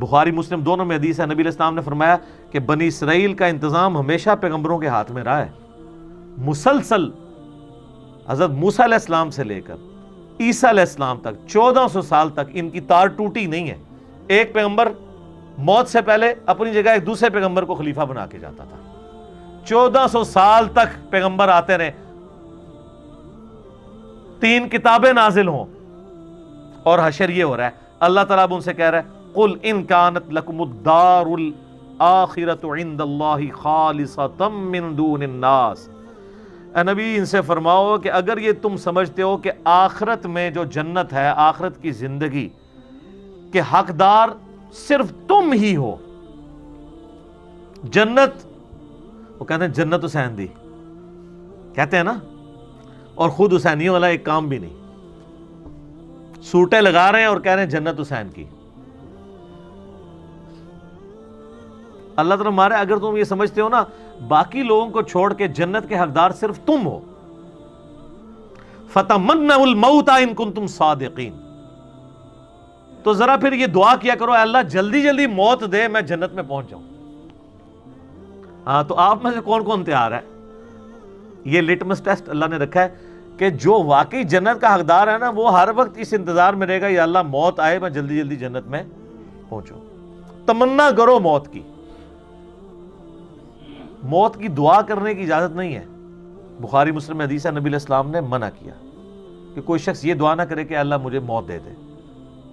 بخاری مسلم دونوں میں حدیث ہے، نبی علیہ السلام نے فرمایا کہ بنی اسرائیل کا انتظام ہمیشہ پیغمبروں کے ہاتھ میں رہا ہے، مسلسل حضرت موسیٰ علیہ السلام سے لے کر عیسیٰ علیہ السلام تک 1400 سال تک ان کی تار ٹوٹی نہیں ہے۔ ایک پیغمبر موت سے پہلے اپنی جگہ ایک دوسرے پیغمبر کو خلیفہ بنا کے جاتا تھا، 1400 سال تک پیغمبر آتے رہے، 3 کتابیں نازل ہوں، اور حشر یہ ہو رہا ہے، اللہ تعالیٰ اب ان سے کہہ رہا ہے قُلْ إِن كَانَتْ لَكُمُ الدَّارُ الْآخِرَةُ عِنْدَ اللَّهِ خَالِصَةً مِّن دُونِ النَّاسِ۔ اے نبی ان سے فرماؤ کہ اگر یہ تم سمجھتے ہو کہ آخرت میں جو جنت ہے، آخرت کی زندگی کے حقدار صرف تم ہی ہو، جنت، وہ کہتے ہیں جنت حسین دی، کہتے ہیں نا، اور خود حسینیوں والا ایک کام بھی نہیں، سوٹیں لگا رہے ہیں اور کہہ رہے ہیں جنت حسین کی۔ اللہ تعالیٰ مارے اگر تم یہ سمجھتے ہو نا باقی لوگوں کو چھوڑ کے جنت کے حقدار صرف تم ہو، فَتَمَنَّوُا الْمَوْتَ إِن كُنتُمْ صَادِقِينَ، تو ذرا پھر یہ دعا کیا کرو، اے اللہ جلدی جلدی موت دے، میں جنت میں پہنچ جاؤں۔ ہاں تو آپ میں سے کون کون تیار ہے؟ یہ لٹمس ٹیسٹ اللہ نے رکھا ہے کہ جو واقعی جنت کا حقدار ہے نا وہ ہر وقت اس انتظار میں رہے گا، یا اللہ موت آئے میں جلدی جلدی جنت میں پہنچوں۔ تمنا کرو موت کی، موت کی دعا کرنے کی اجازت نہیں ہے۔ بخاری مسلم میں حدیث ہے، نبی علیہ السلام نے منع کیا کہ کوئی شخص یہ دعا نہ کرے کہ اللہ مجھے موت دے دے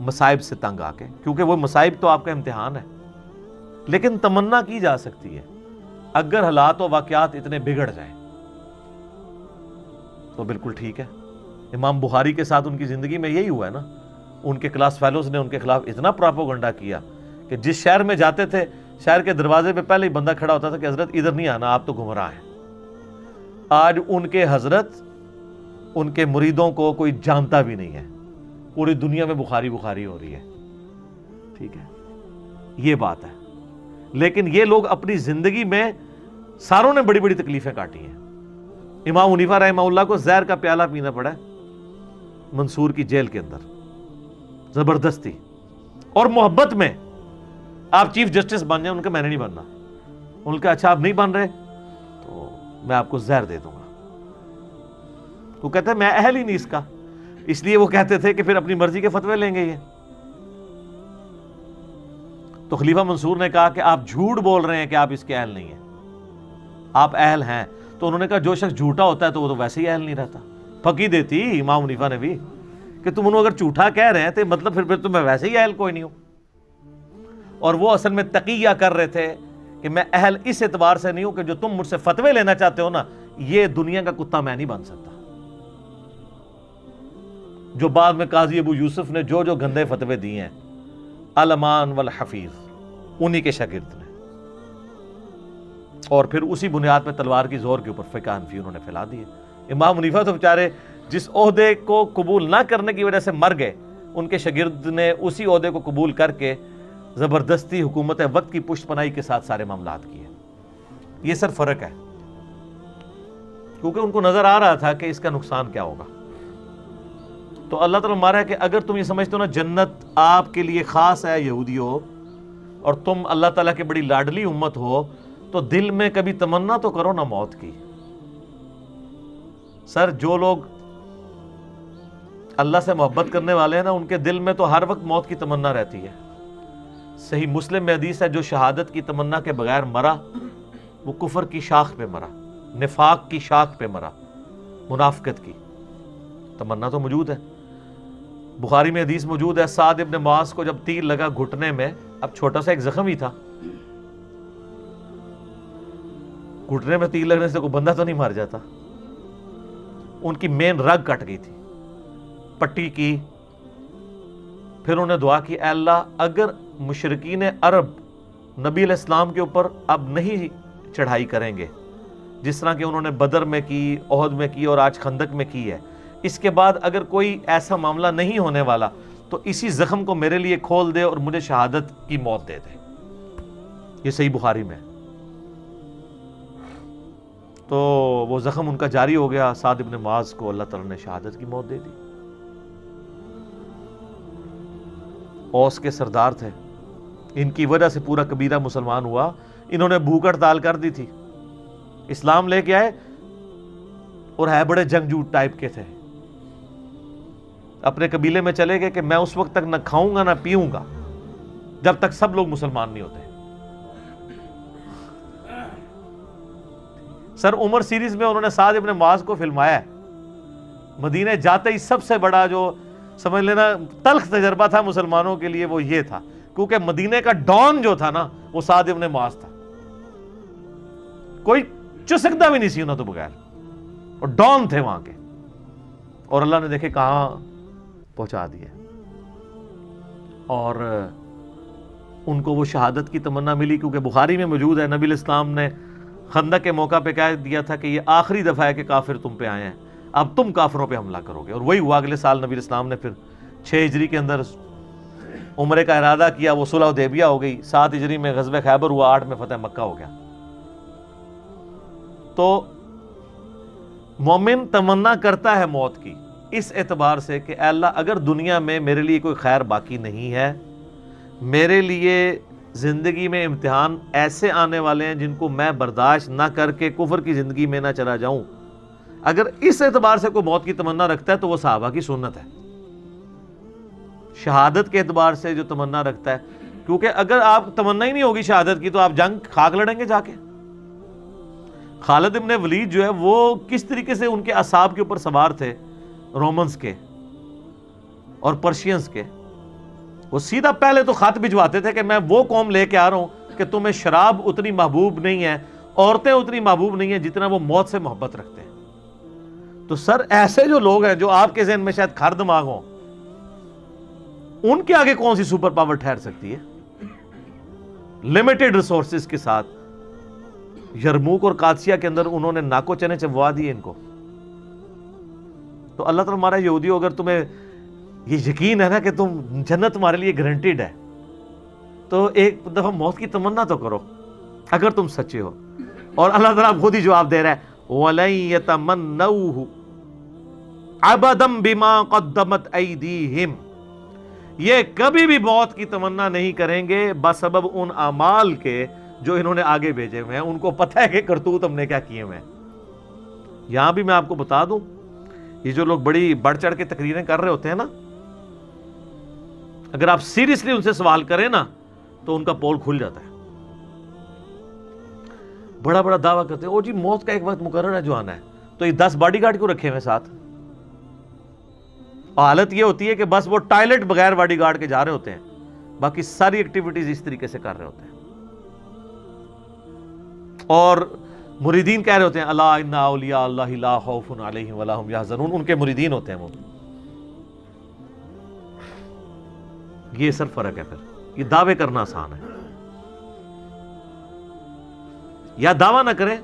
مصائب سے تنگ آ کے، کیونکہ وہ مصائب تو آپ کا امتحان ہے، لیکن تمنا کی جا سکتی ہے اگر حالات و واقعات اتنے بگڑ جائیں تو بالکل ٹھیک ہے۔ امام بخاری کے ساتھ ان کی زندگی میں یہی ہوا ہے نا، ان کے کلاس فیلوز نے ان کے خلاف اتنا پراپوگنڈا کیا کہ جس شہر میں جاتے تھے شہر کے دروازے پہ پہلے ہی بندہ کھڑا ہوتا تھا کہ حضرت ادھر نہیں آنا، آپ تو گمراہ ہیں۔ آج ان کے حضرت ان کے مریدوں کو کوئی جانتا بھی نہیں ہے، پوری دنیا میں بخاری بخاری ہو رہی ہے، ٹھیک ہے، یہ بات ہے۔ لیکن یہ لوگ اپنی زندگی میں ساروں نے بڑی بڑی تکلیفیں کاٹی ہیں۔ امام حنیفہ رحمہ اللہ کو زہر کا پیالہ پینا پڑا ہے منصور کی جیل کے اندر، زبردستی، اور محبت میں آپ چیف جسٹس بن جائیں، ان کا میں نے نہیں بننا، ان کا اچھا آپ نہیں بن رہے تو میں آپ کو زہر دے دوں گا۔ وہ کہتے ہیں میں اہل ہی نہیں اس کا، اس لیے وہ کہتے تھے کہ پھر اپنی مرضی کے فتوے لیں گے یہ۔ تو خلیفہ منصور نے کہا کہ آپ جھوٹ بول رہے ہیں کہ آپ اس کے اہل نہیں ہیں، آپ اہل ہیں۔ تو انہوں نے کہا جو شخص جھوٹا ہوتا ہے تو وہ تو ویسے ہی اہل نہیں رہتا۔ پھکی دیتی امام حنیفہ نے بھی کہ تم انہوں اگر جھوٹا کہہ رہے ہیں تو مطلب پھر تو میں ویسے ہی اہل کوئی نہیں ہوں۔ اور وہ اصل میں تقیہ کر رہے تھے کہ میں اہل اس اعتبار سے نہیں ہوں کہ جو تم مجھ سے فتوے لینا چاہتے ہو نا، یہ دنیا کا کتا میں نہیں بن سکتا۔ جو بعد میں قاضی ابو یوسف نے جو جو گندے فتوے دیے ہیں، علمان والحفیظ، انہی کے شاگرد نے، اور پھر اسی بنیاد پہ تلوار کی زور کے اوپر فقہ حنفی انہوں نے پھیلا دیے۔ امام حنیفہ تو بیچارے جس عہدے کو قبول نہ کرنے کی وجہ سے مر گئے، ان کے شاگرد نے اسی عہدے کو قبول کر کے زبردستی حکومت وقت کی پشت پناہی کے ساتھ سارے معاملات کیے۔ یہ سر فرق ہے، کیونکہ ان کو نظر آ رہا تھا کہ اس کا نقصان کیا ہوگا۔ تو اللہ تعالیٰ مارا ہے کہ اگر تم یہ سمجھتے ہو نا جنت آپ کے لیے خاص ہے یہودیوں، اور تم اللہ تعالیٰ کی بڑی لاڈلی امت ہو، تو دل میں کبھی تمنا تو کرو نا موت کی۔ سر جو لوگ اللہ سے محبت کرنے والے ہیں نا، ان کے دل میں تو ہر وقت موت کی تمنا رہتی ہے۔ صحیح مسلم میں حدیث ہے جو شہادت کی تمنا کے بغیر مرا وہ کفر کی شاخ پہ مرا، نفاق کی شاخ پہ مرا، منافقت کی تمنا تو موجود ہے۔ بخاری میں حدیث موجود ہے، سعد ابن معاذ کو جب تیر لگا گھٹنے میں، اب چھوٹا سا ایک زخم ہی تھا، گھٹنے میں تیر لگنے سے کوئی بندہ تو نہیں مر جاتا، ان کی مین رگ کٹ گئی تھی، پٹی کی۔ پھر انہوں نے دعا کی، اے اللہ اگر مشرکین عرب نبی علیہ السلام کے اوپر اب نہیں چڑھائی کریں گے جس طرح کہ انہوں نے بدر میں کی، احد میں کی، اور آج خندق میں کی ہے، اس کے بعد اگر کوئی ایسا معاملہ نہیں ہونے والا تو اسی زخم کو میرے لیے کھول دے اور مجھے شہادت کی موت دے دے۔ یہ صحیح بخاری میں۔ تو وہ زخم ان کا جاری ہو گیا، سعد ابن معاذ کو اللہ تعالیٰ نے شہادت کی موت دے دی۔ اوس کے سردار تھے، ان کی وجہ سے پورا قبیلہ مسلمان ہوا. انہوں نے بھوک ہڑتال کر دی تھی, اسلام لے کے آئے اور ہے بڑے جنگجو ٹائپ کے تھے. اپنے قبیلے میں چلے گئے کہ میں اس وقت تک نہ کھاؤں گا نہ پیوں گا جب تک سب لوگ مسلمان نہیں ہوتے. سر عمر سیریز میں انہوں نے سعد ابن معاذ کو فلمایا ہے. مدینہ جاتے ہی سب سے بڑا جو سمجھ لینا تلخ تجربہ تھا مسلمانوں کے لیے وہ یہ تھا, کیونکہ مدینہ کا ڈان جو تھا نا وہ سعد ابن معاذ تھا. کوئی چسکتا بھی نہیں سی انہوں تو بغیر, اور ڈان تھے وہاں کے, اور اللہ نے دیکھے کہاں پہنچا دیا. اور ان کو وہ شہادت کی تمنا ملی, کیونکہ بخاری میں موجود ہے نبی الاسلام نے خندق کے موقع پہ کہہ دیا تھا کہ یہ آخری دفعہ ہے کہ کافر تم پہ آئے ہیں, اب تم کافروں پہ حملہ کرو گے. اور وہی ہوا, اگلے سال نبی الاسلام نے پھر 6 ہجری کے اندر عمرے کا ارادہ کیا, وہ صلح حدیبیہ ہو گئی. 7 ہجری میں غزوہ خیبر ہوا, 8 میں فتح مکہ ہو گیا. تو مومن تمنا کرتا ہے موت کی اس اعتبار سے کہ اے اللہ اگر دنیا میں میرے لیے کوئی خیر باقی نہیں ہے, میرے لیے زندگی میں امتحان ایسے آنے والے ہیں جن کو میں برداشت نہ کر کے کفر کی زندگی میں نہ چلا جاؤں, اگر اس اعتبار سے کوئی موت کی تمنا رکھتا ہے تو وہ صحابہ کی سنت ہے. شہادت کے اعتبار سے جو تمنا رکھتا ہے, کیونکہ اگر آپ تمنا ہی نہیں ہوگی شہادت کی تو آپ جنگ خاک لڑیں گے جا کے. خالد ابن ولید جو ہے وہ کس طریقے سے ان کے اعصاب کے اوپر سوار تھے رومنز کے اور پرشینز کے. وہ سیدھا پہلے تو خط بھجواتے تھے کہ میں وہ قوم لے کے آ رہا ہوں کہ تمہیں شراب اتنی محبوب نہیں ہے, عورتیں اتنی محبوب نہیں ہیں جتنا وہ موت سے محبت رکھتے ہیں. تو سر ایسے جو لوگ ہیں جو آپ کے ذہن میں شاید کھر دماغ ہوں, ان کے آگے کون سی سپر پاور ٹھہر سکتی ہے؟ لمیٹڈ ریسورسز کے ساتھ یرموک اور قادسیہ کے اندر انہوں نے ناکو چنے چبوا دیے ان کو. تو اللہ تعالیٰ ہمارا یہودی ہو, اگر تمہیں یہ یقین ہے نا کہ تم جنت تمہارے لیے گارنٹیڈ ہے, تو ایک دفعہ موت کی تمنا تو کرو اگر تم سچے ہو. اور اللہ تعالیٰ خود ہی جواب دے رہا ہے, وَلَن يَتَمَنَّوْهُ أَبَدًا بِمَا قَدَّمَتْ أَيْدِيهِمْ, یہ کبھی بھی موت کی تمنا نہیں کریں گے بسبب ان اعمال کے جو انہوں نے آگے بھیجے ہوئے ہیں. ان کو پتہ ہے کہ کرتوت ہم نے کیا کیے ہوئے ہیں. یہاں بھی میں آپ کو بتا دوں, یہ جو لوگ بڑی بڑھ چڑھ کے تقریریں کر رہے ہوتے ہیں نا, اگر آپ سیریسلی ان سے سوال کریں نا تو ان کا پول کھل جاتا ہے. بڑا بڑا دعویٰ کرتے ہیں, او جی موت کا ایک وقت مقرر ہے جو آنا ہے, تو یہ 10 باڈی گارڈ کیوں رکھے ہوئے ساتھ؟ حالت یہ ہوتی ہے کہ بس وہ ٹائلٹ بغیر باڈی گارڈ کے جا رہے ہوتے ہیں, باقی ساری ایکٹیویٹیز اس طریقے سے کر رہے ہوتے ہیں. اور مریدین کہہ رہے ہوتے ہیں الا ان اولیاء اللہ لا خوف علیہم ولا هم یحزنون, ان کے مریدین ہوتے ہیں وہ. یہ سر فرق ہے. پھر یہ دعوے کرنا آسان ہے, یا دعویٰ نہ کریں.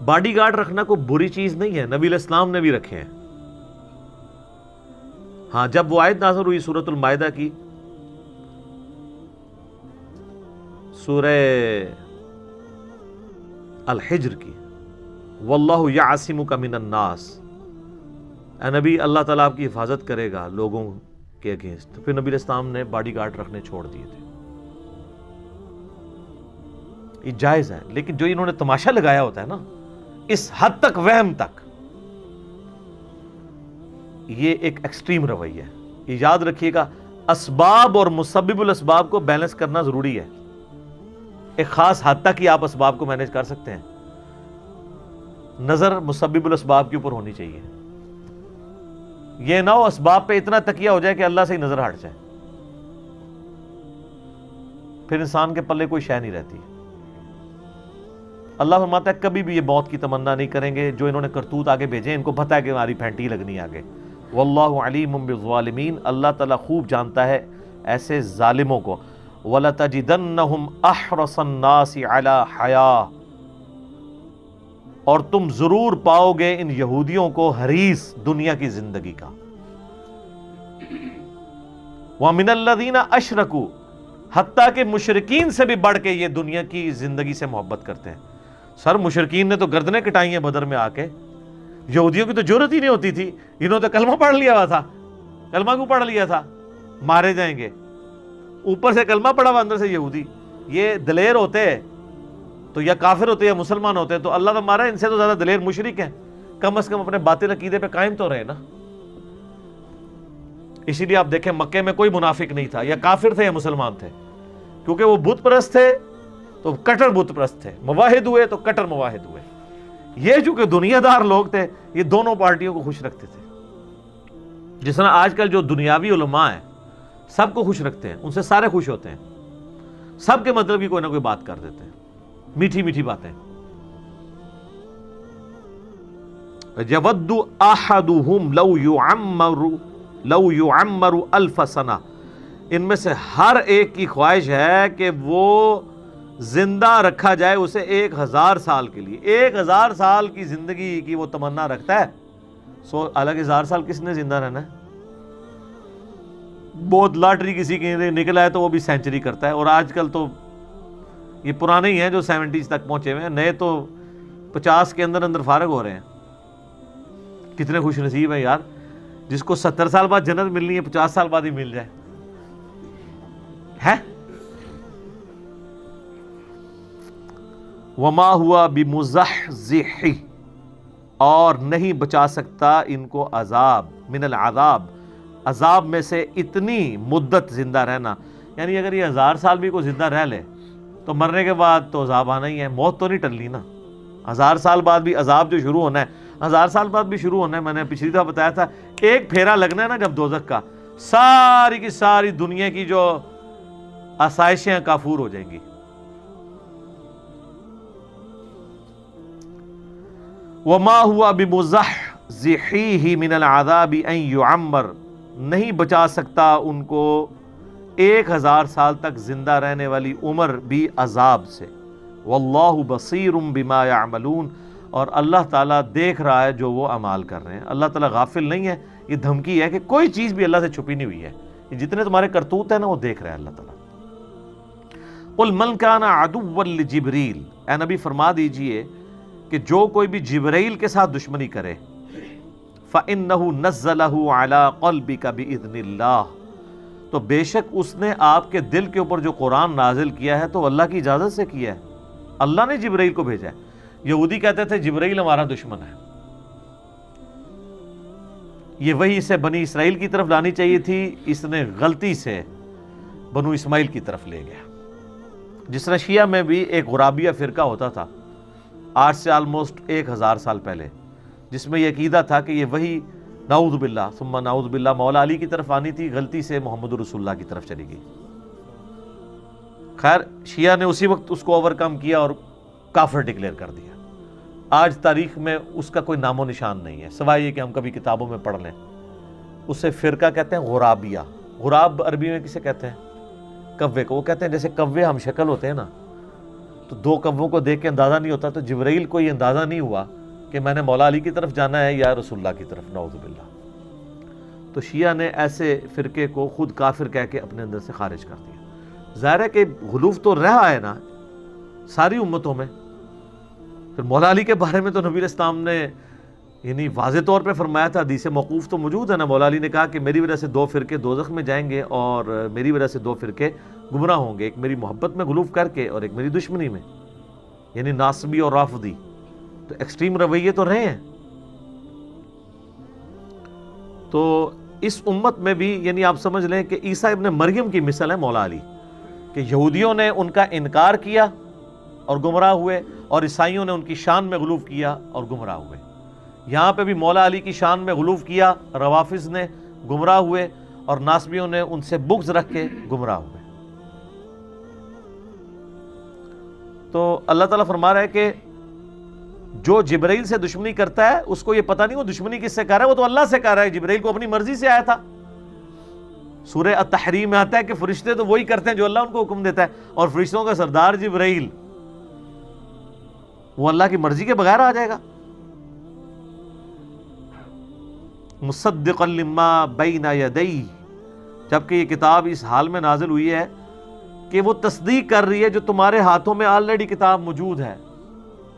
باڈی گارڈ رکھنا کوئی بری چیز نہیں ہے, نبی علیہ السلام نے بھی رکھے ہیں. ہاں جب وہ آیت نازل ہوئی سورۃ المائدہ کی, سورہ الحجر کی, واللہ یعصمک من الناس, اے نبی اللہ تعالیٰ آپ کی حفاظت کرے گا لوگوں کے اگینسٹ, تو پھر نبی علیہ السلام نے باڈی گارڈ رکھنے چھوڑ دیے تھے. یہ جائز ہے, لیکن جو انہوں نے تماشا لگایا ہوتا ہے نا اس حد تک وہم تک, یہ ایک ایکسٹریم رویہ ہے. یہ یاد رکھیے گا, اسباب اور مسبب الاسباب کو بیلنس کرنا ضروری ہے. ایک خاص حد تک ہی آپ اسباب کو مینج کر سکتے ہیں, نظر مسبب الاسباب کے اوپر ہونی چاہیے. یہ نہ ہو اسباب پہ اتنا تکیہ ہو جائے کہ اللہ سے ہی نظر ہٹ جائے, پھر انسان کے پلے کوئی شے نہیں رہتی. اللہ فرماتا ہے کبھی بھی یہ موت کی تمنا نہیں کریں گے. جو انہوں نے کرتوت آگے بھیجے ان کو پتہ ہے کہ ہماری پھینٹی لگنی آگے. واللہ علیم بالظالمین, اللہ تعالیٰ خوب جانتا ہے ایسے ظالموں کو. وَلَتَجِدَنَّهُمْ أَحْرَصَ النَّاسِ عَلَى حَيَاةٍ, اور تم ضرور پاؤ گے ان یہودیوں کو حریص دنیا کی زندگی کا. وَمِنَ الَّذِينَ أَشْرَكُوا, حتیٰ کہ مشرکین سے بھی بڑھ کے یہ دنیا کی زندگی سے محبت کرتے ہیں. سر مشرکین نے تو گردنیں کٹائی ہیں بدر میں آ کے, یہودیوں کی تو جرت ہی نہیں ہوتی تھی. انہوں نے کلمہ پڑھ لیا ہوا تھا, کلمہ کو پڑھ لیا تھا, مارے جائیں گے. اوپر سے کلمہ پڑھا ہوا اندر سے یہودی. یہ دلیر ہوتے تو یا کافر ہوتے یا مسلمان ہوتے تو اللہ تمہارا ان سے تو زیادہ دلیر مشرک ہیں, کم از کم اپنے باطل عقیدے پہ قائم تو رہے نا. اسی لیے آپ دیکھیں مکے میں کوئی منافق نہیں تھا, یا کافر تھے یا مسلمان تھے, کیونکہ وہ بت پرست تھے تو کٹر بت پرست تھے, مواحد ہوئے تو کٹر مواحد ہوئے. یہ چونکہ دنیا دار لوگ تھے یہ دونوں پارٹیوں کو خوش رکھتے تھے. جس طرح آج کل جو دنیاوی علماء ہیں سب کو خوش رکھتے ہیں, ان سے سارے خوش ہوتے ہیں, سب کے مطلب کی کوئی نہ کوئی بات کر دیتے ہیں, میٹھی میٹھی باتیں. یود احدہم لو یعمر الف سنہ, ان میں سے ہر ایک کی خواہش ہے کہ وہ زندہ رکھا جائے اسے 1000 سال کے لیے. 1000 سال کی زندگی کی وہ تمنا رکھتا ہے. حالانکہ 1000 سال کس نے زندہ رہنا ہے؟ بہت لاٹری کسی کے نکلا ہے تو وہ بھی سینچری کرتا ہے, اور آج کل تو یہ پرانے ہی ہیں جو 70s تک پہنچے ہوئے ہیں, نئے تو 50 کے اندر اندر فارغ ہو رہے ہیں. کتنے خوش نصیب ہیں یار جس کو 70 سال بعد جنت ملنی ہے 50 سال بعد ہی مل جائے ہے. وما ہوا بمزحزح, اور نہیں بچا سکتا ان کو عذاب, من العذاب, عذاب میں سے اتنی مدت زندہ رہنا. یعنی اگر یہ 1000 سال بھی کوئی زندہ رہ لے تو مرنے کے بعد تو عذاب آنا ہی ہے, موت تو نہیں ٹلنی نا. 1000 سال بعد بھی عذاب جو شروع ہونا ہے, 1000 سال بعد بھی شروع ہونا ہے. میں نے پچھلی دفعہ بتایا تھا ایک پھیرا لگنا ہے نا جب دوزخ کا, ساری کی ساری دنیا کی جو آسائشیں کافور ہو جائیں گی. وما ہوا بمزحزحہ من العذاب ان یعمر, نہیں بچا سکتا ان کو 1000 سال تک زندہ رہنے والی عمر بھی عذاب سے. واللہ بصیر بما یعملون, اور اللہ تعالیٰ دیکھ رہا ہے جو وہ اعمال کر رہے ہیں. اللہ تعالیٰ غافل نہیں ہے. یہ دھمکی ہے کہ کوئی چیز بھی اللہ سے چھپی نہیں ہوئی ہے, یہ جتنے تمہارے کرتوت ہیں نا وہ دیکھ رہا ہے اللہ تعالیٰ. قل من کان عدوا لجبریل, اے نبی فرما دیجئے کہ جو کوئی بھی جبرائیل کے ساتھ دشمنی کرے, فَإِنَّهُ نَزَّلَهُ عَلَىٰ قَلْبِكَ بِإِذْنِ اللَّهِ, تو بے شک اس نے آپ کے دل کے اوپر جو قرآن نازل کیا ہے تو اللہ کی اجازت سے کیا ہے. اللہ نے جبرائیل کو بھیجا ہے. یہودی کہتے تھے جبرائیل ہمارا دشمن ہے, یہ وحی اسے بنی اسرائیل کی طرف لانی چاہیے تھی, اس نے غلطی سے بنو اسماعیل کی طرف لے گیا. جس طرح شیعہ میں بھی ایک غرابیہ فرقہ ہوتا تھا آج سے آلموسٹ 1000 سال پہلے, جس میں یہ عقیدہ تھا کہ یہ وحی نعوذ باللہ ثم نعوذ باللہ مولا علی کی طرف آنی تھی, غلطی سے محمد رسول اللہ کی طرف چلی گئی. خیر شیعہ نے اسی وقت اس کو اوورکم کیا اور کافر ڈکلیئر کر دیا. آج تاریخ میں اس کا کوئی نام و نشان نہیں ہے سوائے یہ کہ ہم کبھی کتابوں میں پڑھ لیں. اسے فرقہ کہتے ہیں غرابیہ. غراب عربی میں کسے کہتے ہیں؟ کوے کو. وہ کہتے ہیں جیسے کوے ہم شکل ہوتے ہیں نا, تو 2 کووں کو دیکھ کے اندازہ نہیں ہوتا, تو جبرائیل کو یہ اندازہ نہیں ہوا کہ میں نے مولا علی کی طرف جانا ہے یا رسول اللہ کی طرف, نعوذ باللہ. تو شیعہ نے ایسے فرقے کو خود کافر کہہ کے اپنے اندر سے خارج کر دیا. ظاہر ہے کہ غلوف تو رہا ہے نا ساری امتوں میں. پھر مولا علی کے بارے میں تو نبی اسلام نے یعنی واضح طور پہ فرمایا تھا, حدیث موقوف تو موجود ہے نا. مولا علی نے کہا کہ میری وجہ سے 2 فرقے دوزخ میں جائیں گے اور میری وجہ سے 2 فرقے گمراہ ہوں گے, ایک میری محبت میں غلوف کر کے اور ایک میری دشمنی میں, یعنی ناصبی اور رافضی. تو ایکسٹریم رویے تو رہے ہیں. تو اس امت میں بھی یعنی آپ سمجھ لیں کہ عیسیٰ ابن مریم کی مثال ہے مولا علی, کہ یہودیوں نے ان کا انکار کیا اور گمراہ ہوئے, اور عیسائیوں نے ان کی شان میں غلوف کیا اور گمراہ ہوئے. یہاں پہ بھی مولا علی کی شان میں غلوف کیا, روافظ نے گمراہ ہوئے, اور ناصبیوں نے ان سے بغض رکھ کے گمراہ ہوئے. تو اللہ تعالیٰ فرما رہا ہے کہ جو جبرائیل سے دشمنی کرتا ہے اس کو یہ پتہ نہیں وہ دشمنی کس سے کر رہا ہے, وہ تو اللہ سے کر رہا ہے. جبرائیل کو اپنی مرضی سے آیا تھا. سورہ التحریم میں آتا ہے کہ فرشتے تو وہی کرتے ہیں جو اللہ ان کو حکم دیتا ہے, اور فرشتوں کا سردار جبرائیل وہ اللہ کی مرضی کے بغیر آ جائے گا. مصدقا لما بین یدیہ, جبکہ یہ کتاب اس حال میں نازل ہوئی ہے کہ وہ تصدیق کر رہی ہے جو تمہارے ہاتھوں میں آلریڈی کتاب موجود ہے.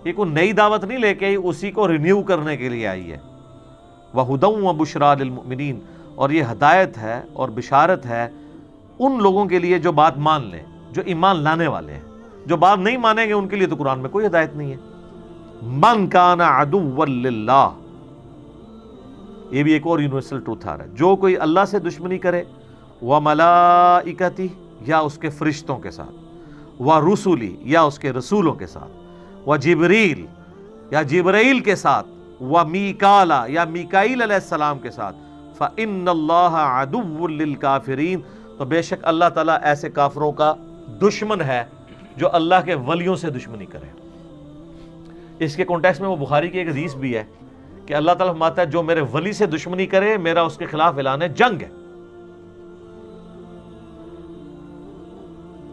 یہ کوئی نئی دعوت نہیں لے کے آئی, اسی کو رینیو کرنے کے لیے آئی ہے. وَہُدًى وَبُشْرَىٰ لِلْمُؤْمِنِينَ, اور یہ ہدایت ہے اور بشارت ہے ان لوگوں کے لیے جو بات مان لیں، جو ایمان لانے والے ہیں. جو بات نہیں مانیں گے ان کے لیے تو قرآن میں کوئی ہدایت نہیں ہے. من کان عدوا للہ، یہ بھی ایک اور یونیورسل ٹروتھ آ رہا ہے. جو کوئی اللہ سے دشمنی کرے، وملائکتی، یا اس کے فرشتوں کے ساتھ، ورسلی، یا اس کے رسولوں کے ساتھ، وجبریل، یا جبرائیل کے ساتھ، ومیکالا، یا میکائیل علیہ السلام کے ساتھ، فإن اللہ عدو للکافرین، تو بے شک اللہ تعالیٰ ایسے کافروں کا دشمن ہے جو اللہ کے ولیوں سے دشمنی کرے. اس کے کانٹیکسٹ میں وہ بخاری کی ایک حدیث بھی ہے کہ اللہ تعالیٰ فرماتا ہے جو میرے ولی سے دشمنی کرے میرا اس کے خلاف اعلان جنگ ہے،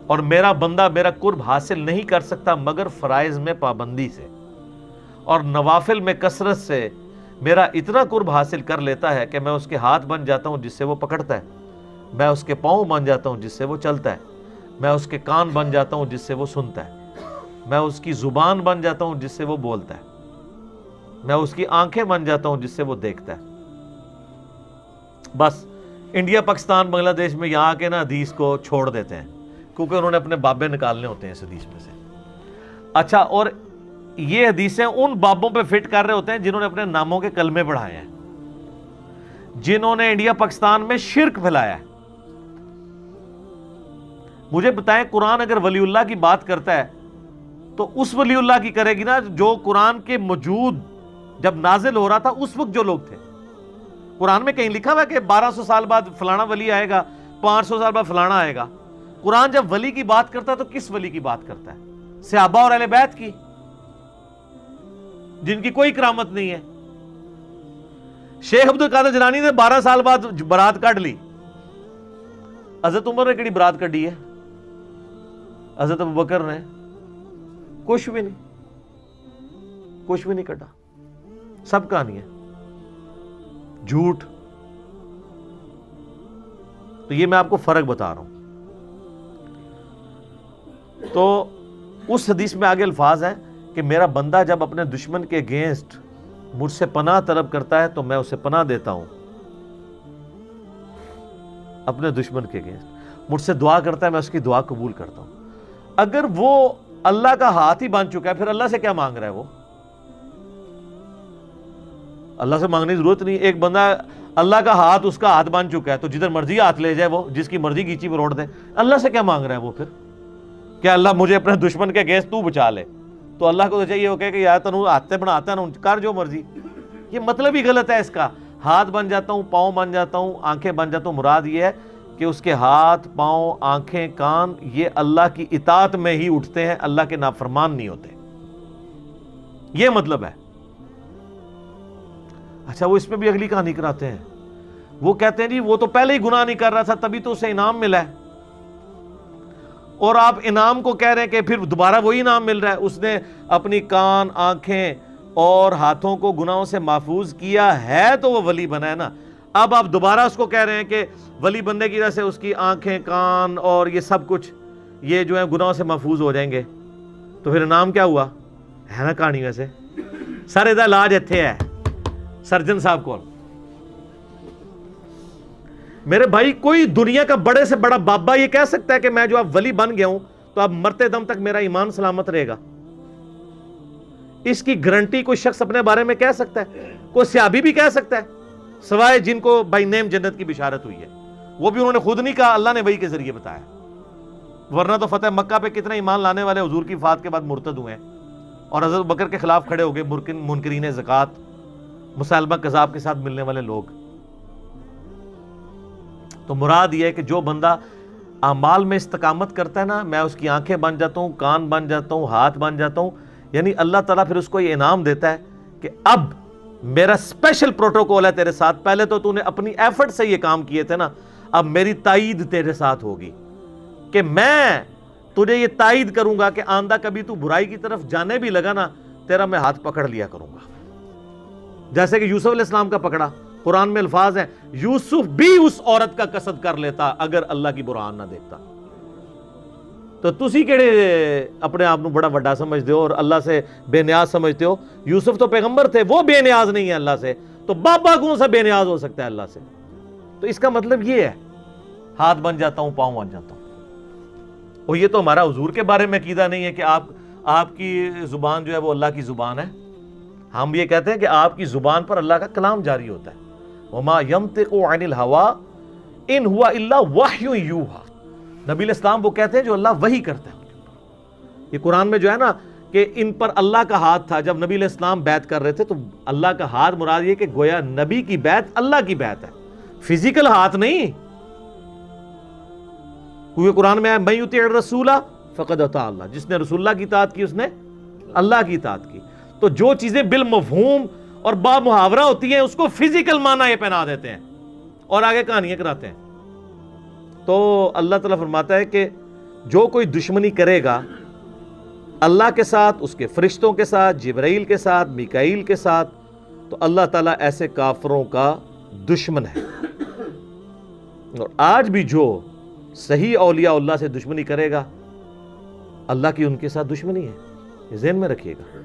اور میرا بندہ میرا قرب حاصل نہیں کر سکتا مگر فرائض میں پابندی سے، اور نوافل میں کثرت سے میرا اتنا قرب حاصل کر لیتا ہے کہ میں اس کے ہاتھ بن جاتا ہوں جس سے وہ پکڑتا ہے، میں اس کے پاؤں بن جاتا ہوں جس سے وہ چلتا ہے، میں اس کے کان بن جاتا ہوں جس سے وہ سنتا ہے، میں اس کی زبان بن جاتا ہوں جس سے وہ بولتا ہے، میں اس کی آنکھیں بن جاتا ہوں جس سے وہ دیکھتا ہے. بس انڈیا پاکستان بنگلہ دیش میں یہاں کے نا حدیث کو چھوڑ دیتے ہیں کیونکہ انہوں نے اپنے بابے نکالنے ہوتے ہیں اس حدیث میں سے. اچھا، اور یہ حدیثیں ان بابوں پہ فٹ کر رہے ہوتے ہیں جنہوں نے اپنے ناموں کے کلمے پڑھائے ہیں، جنہوں نے انڈیا پاکستان میں شرک پھیلایا ہے. مجھے بتائیں قرآن اگر ولی اللہ کی بات کرتا ہے تو اس ولی اللہ کی کرے گی نا جو قرآن کے موجود جب نازل ہو رہا تھا اس وقت جو لوگ تھے. قرآن میں کہیں لکھا ہوا ہے کہ 1200 سال بعد فلانا ولی آئے گا، 500 سال بعد فلانا آئے گا. قرآن جب ولی کی بات کرتا ہے تو کس ولی کی بات کرتا ہے؟ صحابہ اور اہل بیت کی، جن کی کوئی کرامت نہیں ہے. شیخ عبد القادر جیلانی نے 12 سال بعد برات کاٹ لی. حضرت عمر نے کڑی برات کٹی ہے؟ حضرت ابوبکر نے کچھ بھی نہیں کٹا. سب کہانی ہے جھوٹ. تو یہ میں آپ کو فرق بتا رہا ہوں. تو اس حدیث میں آگے الفاظ ہیں کہ میرا بندہ جب اپنے دشمن کے اگینسٹ مجھ سے پناہ طلب کرتا ہے تو میں اسے پناہ دیتا ہوں. اپنے دشمن کے اگینسٹ مجھ سے دعا کرتا ہے، میں اس کی دعا قبول کرتا ہوں. اگر وہ اللہ کا ہاتھ ہی بن چکا ہے پھر اللہ سے کیا مانگ رہا ہے؟ وہ اللہ سے مانگنے کی ضرورت نہیں. ایک بندہ اللہ کا ہاتھ اس کا ہاتھ بن چکا ہے تو جدھر مرضی ہاتھ لے جائے، وہ جس کی مرضی گیچی پہ روڑ دے. اللہ سے کیا مانگ رہا ہے وہ؟ پھر کیا اللہ مجھے اپنے دشمن کے اگینسٹ تو بچا لے؟ تو اللہ کو تو چاہیے وہ کہے کہ یار تنو ہاتھ بناتا ہے نا کر جو مرضی. یہ مطلب ہی غلط ہے اس کا. ہاتھ بن جاتا ہوں، پاؤں بن جاتا ہوں، آنکھیں بن جاتا ہوں، مراد یہ ہے کہ اس کے ہاتھ، پاؤں، آنکھیں، کان یہ اللہ کی اطاعت میں ہی اٹھتے ہیں، اللہ کے نافرمان نہیں ہوتے. یہ مطلب ہے. اچھا، وہ اس میں بھی اگلی کہانی کراتے ہیں. وہ کہتے ہیں جی وہ تو پہلے ہی گناہ نہیں کر رہا تھا تبھی تو اسے انعام ملا ہے، اور آپ انعام کو کہہ رہے ہیں کہ پھر دوبارہ وہی انعام مل رہا ہے. اس نے اپنی کان، آنکھیں اور ہاتھوں کو گناہوں سے محفوظ کیا ہے تو وہ ولی بنا ہے نا. اب آپ دوبارہ اس کو کہہ رہے ہیں کہ ولی بننے کی وجہ سے اس کی آنکھیں، کان اور یہ سب کچھ یہ جو ہے گناہوں سے محفوظ ہو جائیں گے، تو پھر انعام کیا ہوا ہے نا کہانی. ویسے سر ادھر علاج اتھے ہے سرجن صاحب کو. میرے بھائی کوئی دنیا کا بڑے سے بڑا بابا یہ کہہ سکتا ہے کہ میں جو اب ولی بن گیا ہوں تو اب مرتے دم تک میرا ایمان سلامت رہے گا؟ اس کی گارنٹی کوئی شخص اپنے بارے میں کہہ سکتا ہے؟ کوئی صحابی بھی کہہ سکتا ہے سوائے جن کو بائی نیم جنت کی بشارت ہوئی ہے؟ وہ بھی انہوں نے خود نہیں کہا، اللہ نے وحی کے ذریعے بتایا. ورنہ تو فتح مکہ پہ کتنے ایمان لانے والے حضور کی وفات کے بعد مرتد ہوئے ہیں اور حضرت بکر کے خلاف کھڑے ہو گئے منکرین زکوٰۃ، مسلمہ کذاب کے ساتھ ملنے والے لوگ. تو مراد یہ ہے کہ جو بندہ اعمال میں استقامت کرتا ہے نا، میں اس کی آنکھیں بن جاتا ہوں، کان بن جاتا ہوں، ہاتھ بن جاتا ہوں. یعنی اللہ تعالیٰ پھر اس کو یہ انعام دیتا ہے کہ اب میرا اسپیشل پروٹوکول ہے تیرے ساتھ. پہلے تو تو نے اپنی ایفرٹ سے یہ کام کیے تھے نا، اب میری تائید تیرے ساتھ ہوگی کہ میں تجھے یہ تائید کروں گا کہ آندہ کبھی تو برائی کی طرف جانے بھی لگا نا، تیرا میں ہاتھ پکڑ لیا کروں گا. جیسے کہ یوسف علیہ السلام کا پکڑا. قرآن میں الفاظ ہیں یوسف بھی اس عورت کا قصد کر لیتا اگر اللہ کی برہان نہ دیکھتا. تو تسی کیڑے اپنے آپ کو بڑا وڈا سمجھتے ہو اور اللہ سے بے نیاز سمجھتے ہو؟ یوسف تو پیغمبر تھے، وہ بے نیاز نہیں ہے اللہ سے، تو بابا کون سا بے نیاز ہو سکتا ہے اللہ سے؟ تو اس کا مطلب یہ ہے ہاتھ بن جاتا ہوں، پاؤں بن جاتا ہوں۔ اور یہ تو ہمارا حضور کے بارے میں عقیدہ نہیں ہے کہ آپ کی زبان جو ہے وہ اللہ کی زبان ہے۔ ہم یہ کہتے ہیں کہ آپ کی زبان پر اللہ کا کلام جاری ہوتا ہے۔ وما ينطق عن الهوى ان هو الا وحی یوحى، نبی الاسلام وہ کہتے ہیں جو اللہ وحی کرتا ہے۔ یہ قرآن میں جو ہے نا کہ ان پر اللہ کا ہاتھ تھا، جب نبی علیہ السلام بیعت کر رہے تھے تو اللہ کا ہاتھ مراد یہ کہ گویا نبی کی بیعت اللہ کی بیعت ہے، فزیکل ہاتھ نہیں۔ کیونکہ قرآن میں ہے من یطیع الرسول فقد اطاع اللہ، جس نے رسول اللہ کی اطاعت کی اس نے اللہ کی اطاعت کی۔ تو جو چیزیں بالمفہوم اور با محاورہ ہوتی ہیں اس کو فزیکل معنی یہ پہنا دیتے ہیں اور آگے کہانیاں کراتے ہیں۔ تو اللہ تعالیٰ فرماتا ہے کہ جو کوئی دشمنی کرے گا اللہ کے ساتھ، اس کے فرشتوں کے ساتھ، جبرائیل کے ساتھ، میکائیل کے ساتھ، تو اللہ تعالیٰ ایسے کافروں کا دشمن ہے۔ اور آج بھی جو صحیح اولیاء اللہ سے دشمنی کرے گا اللہ کی ان کے ساتھ دشمنی ہے، یہ ذہن میں رکھیے گا۔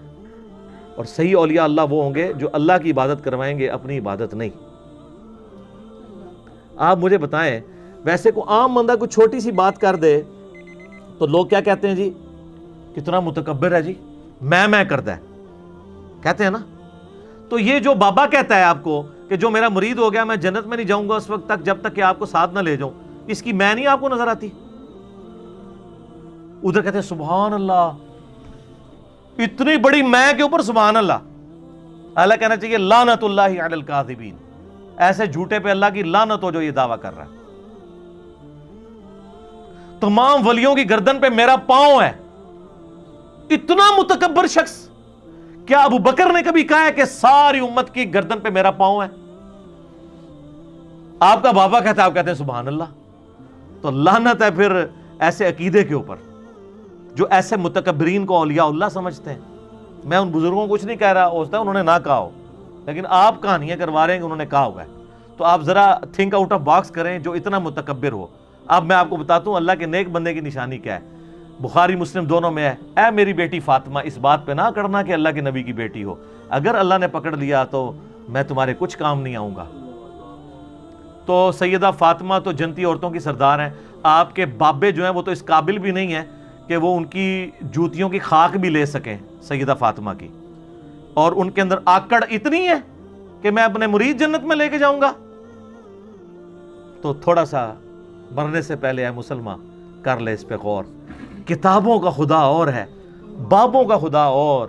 اور صحیح اولیاء اللہ وہ ہوں گے جو اللہ کی عبادت کروائیں گے، اپنی عبادت نہیں۔ آپ مجھے بتائیں، ویسے کوئی عام بندہ کوئی چھوٹی سی بات کر دے تو لوگ کیا کہتے ہیں؟ جی کتنا متکبر ہے، جی میں کرتا ہے، کہتے ہیں نا۔ تو یہ جو بابا کہتا ہے آپ کو کہ جو میرا مرید ہو گیا میں جنت میں نہیں جاؤں گا اس وقت تک جب تک کہ آپ کو ساتھ نہ لے جاؤں، اس کی میں نہیں آپ کو نظر آتی؟ ادھر کہتے ہیں سبحان اللہ، اتنی بڑی میں کے اوپر سبحان اللہ۔ اللہ کہنا چاہیے لعنت اللہ علی الکاذبین، ایسے جھوٹے پہ اللہ کی لعنت ہو جو یہ دعویٰ کر رہا ہے۔ تمام ولیوں کی گردن پہ میرا پاؤں ہے، اتنا متکبر شخص۔ کیا ابو بکر نے کبھی کہا ہے کہ ساری امت کی گردن پہ میرا پاؤں ہے؟ آپ کا بابا کہتا ہے، آپ کہتے ہیں سبحان اللہ۔ تو لعنت ہے پھر ایسے عقیدے کے اوپر جو ایسے متکبرین کو اولیاء اللہ سمجھتے ہیں۔ میں ان بزرگوں کو کچھ نہیں کہہ رہا، ہو سکتا ہے انہوں نے نہ کہا ہو، لیکن آپ کہانیاں کروا رہے ہیں کہ انہوں نے کہا ہوا ہے۔ تو آپ ذرا تھنک آؤٹ آف باکس کریں جو اتنا متکبر ہو۔ اب میں آپ کو بتاتا ہوں اللہ کے نیک بندے کی نشانی کیا ہے۔ بخاری مسلم دونوں میں ہے، اے میری بیٹی فاطمہ اس بات پہ نہ کرنا کہ اللہ کے نبی کی بیٹی ہو، اگر اللہ نے پکڑ لیا تو میں تمہارے کچھ کام نہیں آؤں گا۔ تو سیدہ فاطمہ تو جنتی عورتوں کی سردار ہیں۔ آپ کے بابے جو ہیں وہ تو اس قابل بھی نہیں ہیں کہ وہ ان کی جوتیوں کی خاک بھی لے سکیں، سیدہ فاطمہ کی، اور ان کے اندر آکڑ اتنی ہے کہ میں اپنے مرید جنت میں لے کے جاؤں گا۔ تو تھوڑا سا مرنے سے پہلے اے مسلمان کر لے اس پہ غور۔ کتابوں کا خدا اور ہے، بابوں کا خدا اور،